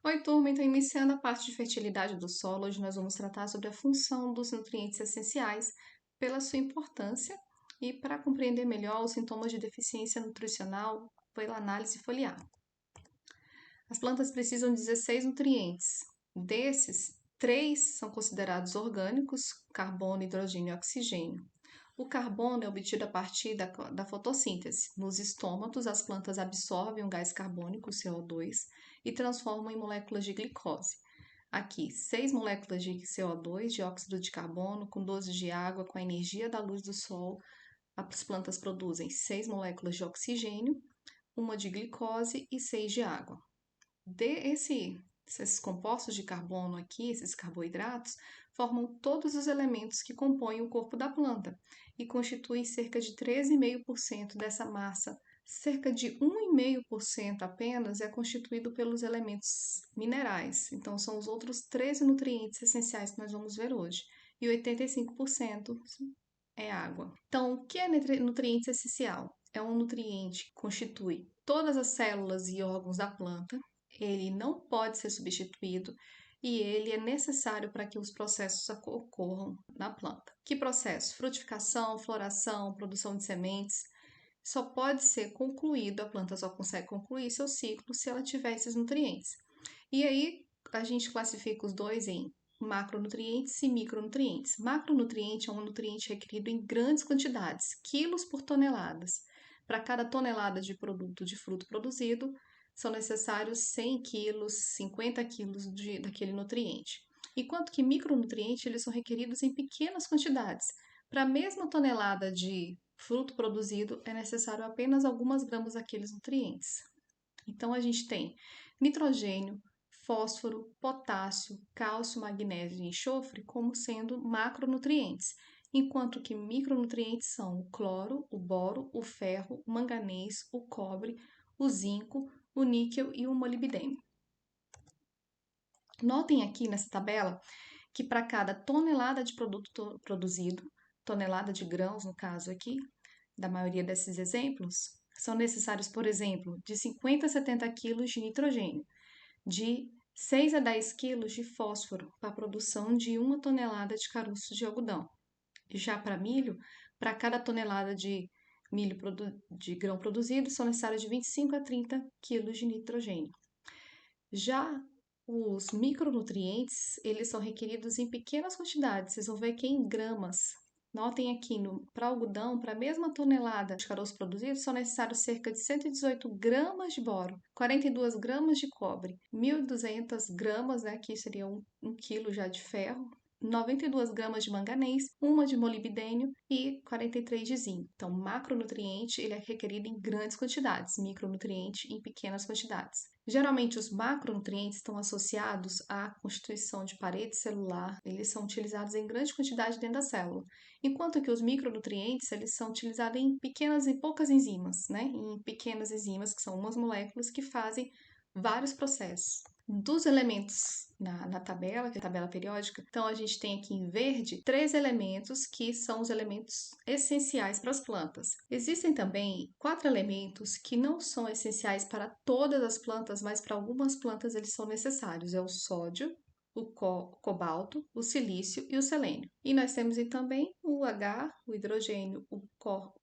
Oi, turma, então iniciando a parte de fertilidade do solo, hoje nós vamos tratar sobre a função dos nutrientes essenciais pela sua importância e para compreender melhor os sintomas de deficiência nutricional pela análise foliar. As plantas precisam de 16 nutrientes. Desses, 3 são considerados orgânicos: carbono, hidrogênio e oxigênio. O carbono é obtido a partir da fotossíntese. Nos estômatos, as plantas absorvem o gás carbônico, CO2, e transformam em moléculas de glicose. Aqui, 6 moléculas de CO2, dióxido de carbono, com 12 de água, com a energia da luz do sol. As plantas produzem 6 moléculas de oxigênio, uma de glicose e 6 de água. Esses compostos de carbono aqui, esses carboidratos, formam todos os elementos que compõem o corpo da planta e constituem cerca de 13,5% dessa massa. Cerca de 1,5% apenas é constituído pelos elementos minerais, então são os outros 13 nutrientes essenciais que nós vamos ver hoje, e 85% é água. Então, o que é nutriente essencial? É um nutriente que constitui todas as células e órgãos da planta. Ele não pode ser substituído e ele é necessário para que os processos ocorram na planta. Que processo? Frutificação, floração, produção de sementes. Só pode ser concluído, a planta só consegue concluir seu ciclo se ela tiver esses nutrientes. E aí a gente classifica os dois em macronutrientes e micronutrientes. Macronutriente é um nutriente requerido em grandes quantidades, quilos por toneladas. Para cada tonelada de produto de fruto produzido, são necessários 100 quilos, 50 quilos daquele nutriente. Enquanto que micronutrientes eles são requeridos em pequenas quantidades. Para a mesma tonelada de fruto produzido, é necessário apenas algumas gramas daqueles nutrientes. Então, a gente tem nitrogênio, fósforo, potássio, cálcio, magnésio e enxofre como sendo macronutrientes, enquanto que micronutrientes são o cloro, o boro, o ferro, o manganês, o cobre, o zinco, o níquel e o molibdênio. Notem aqui nessa tabela que para cada tonelada de produto produzido, tonelada de grãos no caso aqui, da maioria desses exemplos, são necessários, por exemplo, de 50 a 70 quilos de nitrogênio, de 6 a 10 quilos de fósforo para a produção de 1 tonelada de caroço de algodão. Já para milho, para cada tonelada de milho de grão produzido, são necessários de 25 a 30 quilos de nitrogênio. Já os micronutrientes, eles são requeridos em pequenas quantidades, vocês vão ver que em gramas. Notem aqui, para algodão, para a mesma tonelada de caroço produzido, são necessários cerca de 118 gramas de boro, 42 gramas de cobre, 1.200 gramas, né, que seria um quilo já de ferro, 92 gramas de manganês, uma de molibdênio e 43 de zinco. Então, macronutriente ele é requerido em grandes quantidades, micronutriente em pequenas quantidades. Geralmente, os macronutrientes estão associados à constituição de parede celular, eles são utilizados em grande quantidade dentro da célula, enquanto que os micronutrientes eles são utilizados em poucas enzimas, né? Em pequenas enzimas, que são umas moléculas que fazem vários processos. Dos elementos na tabela, que é a tabela periódica, então a gente tem aqui em verde 3 elementos que são os elementos essenciais para as plantas. Existem também 4 elementos que não são essenciais para todas as plantas, mas para algumas plantas eles são necessários. É o sódio, o cobalto, o silício e o selênio. E nós temos também o H, o hidrogênio, o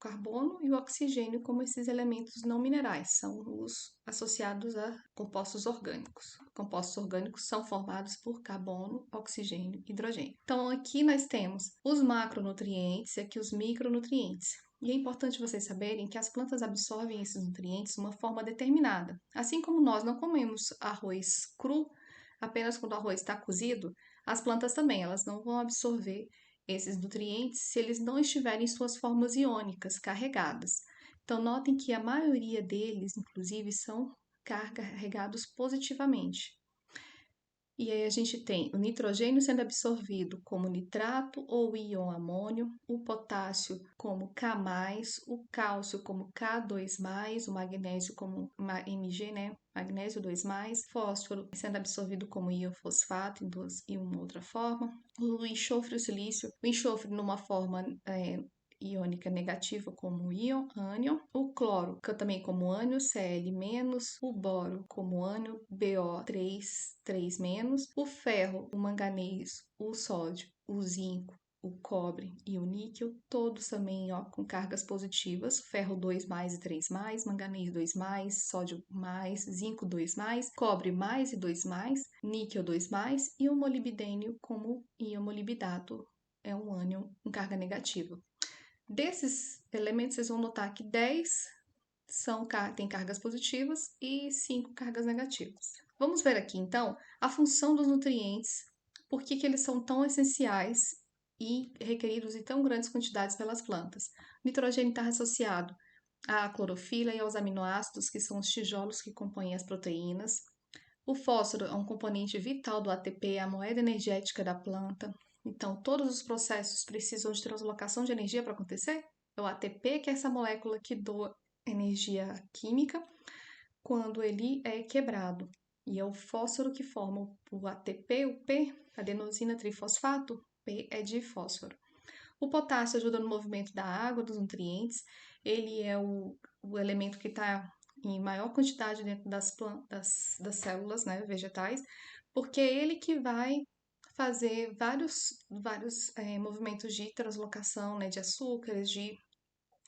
carbono e o oxigênio como esses elementos não minerais, são os associados a compostos orgânicos. Compostos orgânicos são formados por carbono, oxigênio e hidrogênio. Então aqui nós temos os macronutrientes e aqui os micronutrientes. E é importante vocês saberem que as plantas absorvem esses nutrientes de uma forma determinada. Assim como nós não comemos arroz cru, apenas quando o arroz está cozido, as plantas também, elas não vão absorver esses nutrientes se eles não estiverem em suas formas iônicas carregadas. Então, notem que a maioria deles, inclusive, são carregados positivamente. E aí a gente tem o nitrogênio sendo absorvido como nitrato ou íon amônio, o potássio como K+, o cálcio como K2+, o magnésio como Mg, né? Magnésio 2+, fósforo sendo absorvido como íon fosfato em uma outra forma, o enxofre e o silício, o enxofre numa forma iônica negativa como íon, ânion, o cloro também como ânion, Cl-, o boro como ânion, BO3, 3-, o ferro, o manganês, o sódio, o zinco, o cobre e o níquel, todos também com cargas positivas, ferro 2+ e 3+, manganês 2+, sódio mais, zinco 2+, cobre mais e 2+, níquel 2+, e o molibdênio como íon molibdato, é um ânion com carga negativa. Desses elementos, vocês vão notar que 10 têm cargas positivas e 5 cargas negativas. Vamos ver aqui, então, a função dos nutrientes, por que eles são tão essenciais e requeridos em tão grandes quantidades pelas plantas. O nitrogênio está associado à clorofila e aos aminoácidos, que são os tijolos que compõem as proteínas. O fósforo é um componente vital do ATP, a moeda energética da planta. Então, todos os processos precisam de translocação de energia para acontecer. É o ATP, que é essa molécula que doa energia química quando ele é quebrado. E é o fósforo que forma o ATP, o P, adenosina trifosfato, P é de fósforo. O potássio ajuda no movimento da água, dos nutrientes. Ele é o elemento que está em maior quantidade dentro das células, né, vegetais, porque é ele que vai fazer vários movimentos de translocação, né, de açúcares,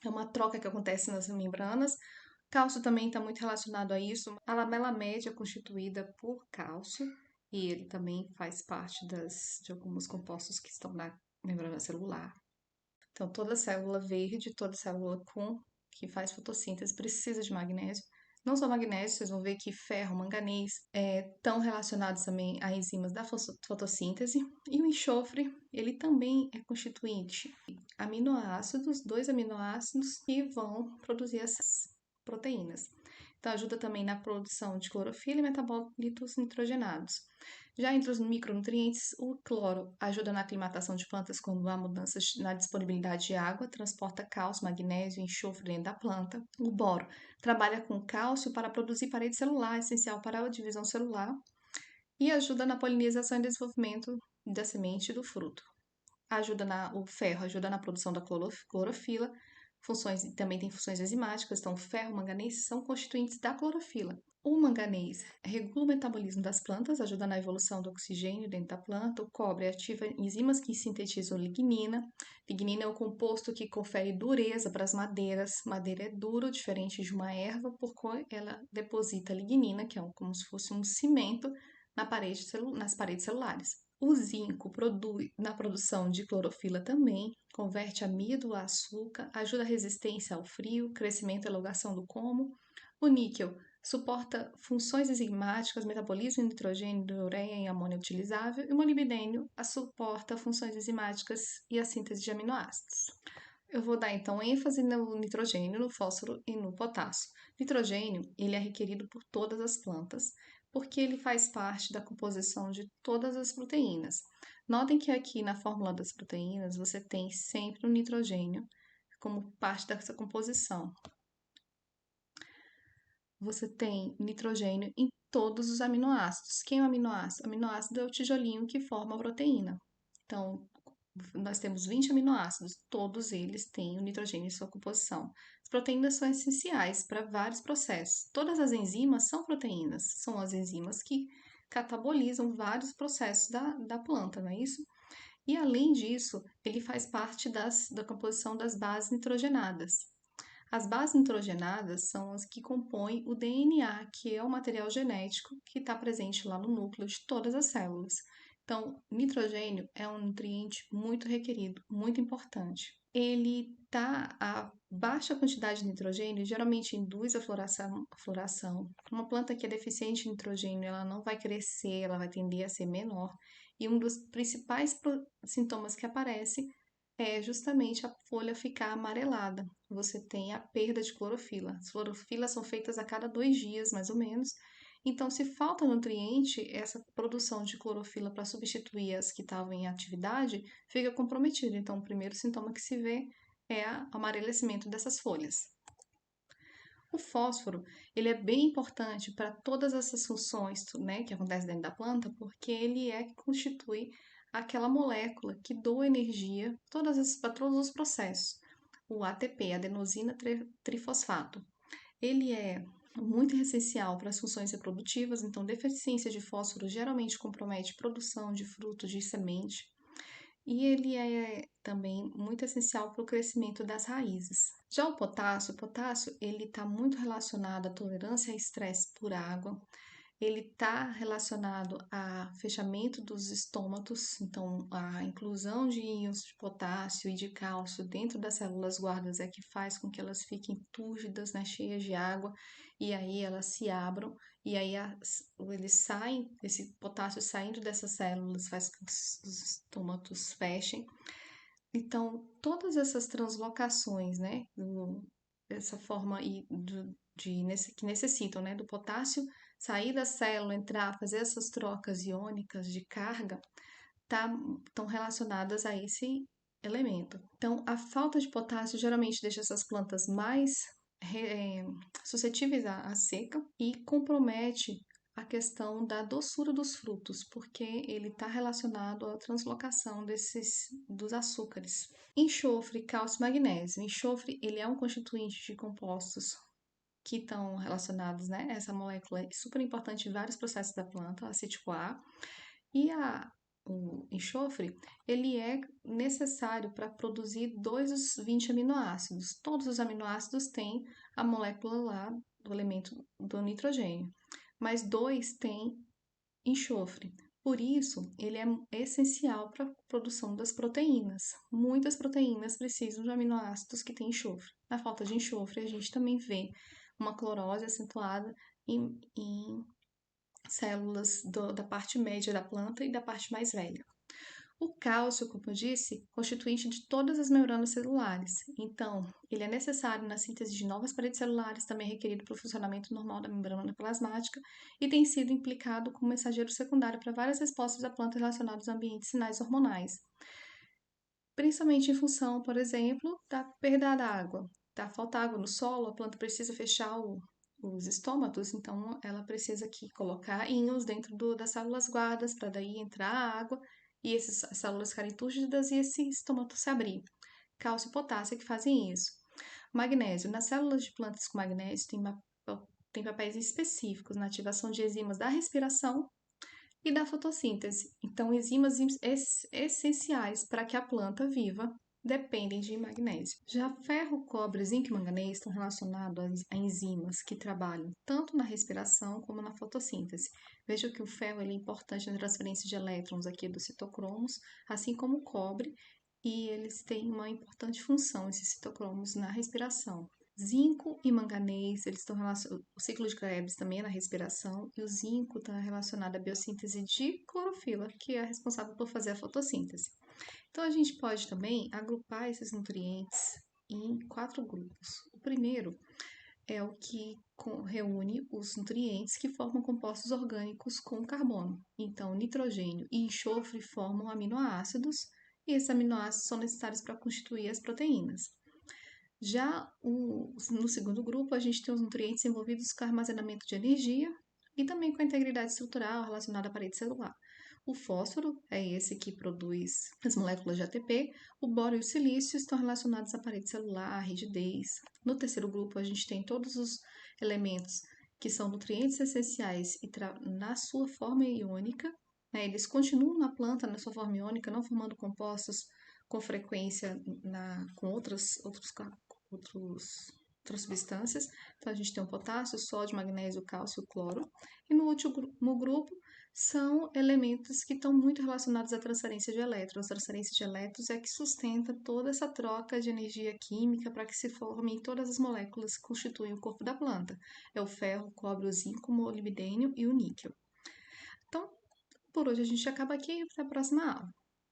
é uma troca que acontece nas membranas. Cálcio também está muito relacionado a isso. A lamela média é constituída por cálcio e ele também faz parte de alguns compostos que estão na membrana celular. Então, toda célula verde, toda célula que faz fotossíntese precisa de magnésio. Não só magnésio, vocês vão ver que ferro, manganês estão relacionados também a enzimas da fotossíntese. E o enxofre, ele também é constituinte de aminoácidos, 2 aminoácidos que vão produzir essas proteínas. Então, ajuda também na produção de clorofila e metabólitos nitrogenados. Já entre os micronutrientes, o cloro ajuda na aclimatação de plantas quando há mudanças na disponibilidade de água, transporta cálcio, magnésio e enxofre dentro da planta. O boro trabalha com cálcio para produzir parede celular, essencial para a divisão celular, e ajuda na polinização e desenvolvimento da semente e do fruto. O ferro ajuda na produção da clorofila, também tem funções enzimáticas, então ferro e manganês são constituintes da clorofila. O manganês regula o metabolismo das plantas, ajuda na evolução do oxigênio dentro da planta. O cobre ativa enzimas que sintetizam lignina. Lignina é o composto que confere dureza para as madeiras. Madeira é duro, diferente de uma erva, porque ela deposita lignina, que é como se fosse um cimento, nas paredes celulares. O zinco na produção de clorofila também, converte amido a açúcar, ajuda a resistência ao frio, crescimento e elongação do como. O níquel suporta funções enzimáticas, metabolismo de nitrogênio, de ureia e amônia utilizável, e o molibdênio suporta funções enzimáticas e a síntese de aminoácidos. Eu vou dar então ênfase no nitrogênio, no fósforo e no potássio. Nitrogênio, ele é requerido por todas as plantas, porque ele faz parte da composição de todas as proteínas. Notem que aqui na fórmula das proteínas você tem sempre o nitrogênio como parte dessa composição. Você tem nitrogênio em todos os aminoácidos. Quem é o aminoácido? O aminoácido é o tijolinho que forma a proteína. Então, nós temos 20 aminoácidos, todos eles têm o nitrogênio em sua composição. As proteínas são essenciais para vários processos. Todas as enzimas são proteínas, são as enzimas que catabolizam vários processos da planta, não é isso? E além disso, ele faz parte da composição das bases nitrogenadas. As bases nitrogenadas são as que compõem o DNA, que é o material genético que está presente lá no núcleo de todas as células. Então, nitrogênio é um nutriente muito requerido, muito importante. A baixa quantidade de nitrogênio geralmente induz a floração. Uma planta que é deficiente em nitrogênio, ela não vai crescer, ela vai tender a ser menor. E um dos principais sintomas que aparece é justamente a folha ficar amarelada. Você tem a perda de clorofila. As clorofilas são feitas a cada 2 dias, mais ou menos. Então, se falta nutriente, essa produção de clorofila para substituir as que estavam em atividade fica comprometida. Então, o primeiro sintoma que se vê é o amarelecimento dessas folhas. O fósforo, ele é bem importante para todas essas funções, né, que acontecem dentro da planta, porque ele é que constitui aquela molécula que doa energia para todos os processos. o ATP, adenosina trifosfato. Ele é muito essencial para as funções reprodutivas, então deficiência de fósforo geralmente compromete a produção de fruto de semente. E ele é também muito essencial para o crescimento das raízes. Já o potássio ele está muito relacionado à tolerância a estresse por água, ele está relacionado a fechamento dos estômatos, então a inclusão de íons de potássio e de cálcio dentro das células guardas é que faz com que elas fiquem túrgidas, né, cheias de água, e aí elas se abram, e aí eles saem, esse potássio saindo dessas células faz com que os estômatos fechem. Então, todas essas translocações, né, dessa forma que necessitam, né, do potássio sair da célula, entrar, fazer essas trocas iônicas de carga, estão relacionadas a esse elemento. Então, a falta de potássio geralmente deixa essas plantas mais suscetíveis à seca e compromete a questão da doçura dos frutos, porque ele está relacionado à translocação dos açúcares. Enxofre, cálcio e magnésio. Enxofre, ele é um constituinte de compostos que estão relacionados, né? Essa molécula é super importante em vários processos da planta, a acetil-CoA. E o enxofre, ele é necessário para produzir 2 dos 20 aminoácidos. Todos os aminoácidos têm a molécula lá do elemento do nitrogênio, mas 2 têm enxofre. Por isso, ele é essencial para a produção das proteínas. Muitas proteínas precisam de aminoácidos que têm enxofre. Na falta de enxofre, a gente também vê uma clorose acentuada em células da parte média da planta e da parte mais velha. O cálcio, como eu disse, constituinte de todas as membranas celulares. Então, ele é necessário na síntese de novas paredes celulares, também é requerido para o funcionamento normal da membrana plasmática e tem sido implicado como mensageiro secundário para várias respostas da planta relacionadas a ambientes e sinais hormonais. Principalmente em função, por exemplo, da perda da água. Tá? Falta água no solo, a planta precisa fechar os estômatos, então ela precisa aqui colocar íons dentro das células guardas para daí entrar a água e essas células ficarem túrgidas e esse estômato se abrir. Cálcio e potássio que fazem isso. Magnésio. Nas células de plantas com magnésio tem papéis específicos na ativação de enzimas da respiração e da fotossíntese. Então, enzimas essenciais para que a planta viva dependem de magnésio. Já ferro, cobre, zinco e manganês estão relacionados a enzimas que trabalham tanto na respiração como na fotossíntese. Veja que o ferro é importante na transferência de elétrons aqui dos citocromos, assim como o cobre, e eles têm uma importante função, esses citocromos, na respiração. Zinco e manganês, eles estão relacionados. O ciclo de Krebs também é na respiração, e o zinco está relacionado à biossíntese de clorofila, que é responsável por fazer a fotossíntese. Então, a gente pode também agrupar esses nutrientes em 4 grupos. O primeiro é o que reúne os nutrientes que formam compostos orgânicos com carbono. Então, nitrogênio e enxofre formam aminoácidos, e esses aminoácidos são necessários para constituir as proteínas. Já no segundo grupo, a gente tem os nutrientes envolvidos com armazenamento de energia e também com a integridade estrutural relacionada à parede celular. O fósforo é esse que produz as moléculas de ATP, o boro e o silício estão relacionados à parede celular, à rigidez. No terceiro grupo, a gente tem todos os elementos que são nutrientes essenciais e na sua forma iônica, né, eles continuam na planta na sua forma iônica, não formando compostos com frequência com outras substâncias. Então, a gente tem o potássio, o sódio, o magnésio, o cálcio, o cloro. E no último grupo são elementos que estão muito relacionados à transferência de elétrons. A transferência de elétrons é que sustenta toda essa troca de energia química para que se formem todas as moléculas que constituem o corpo da planta. É o ferro, o cobre, o zinco, o molibdênio e o níquel. Então, por hoje a gente acaba aqui e até a próxima aula.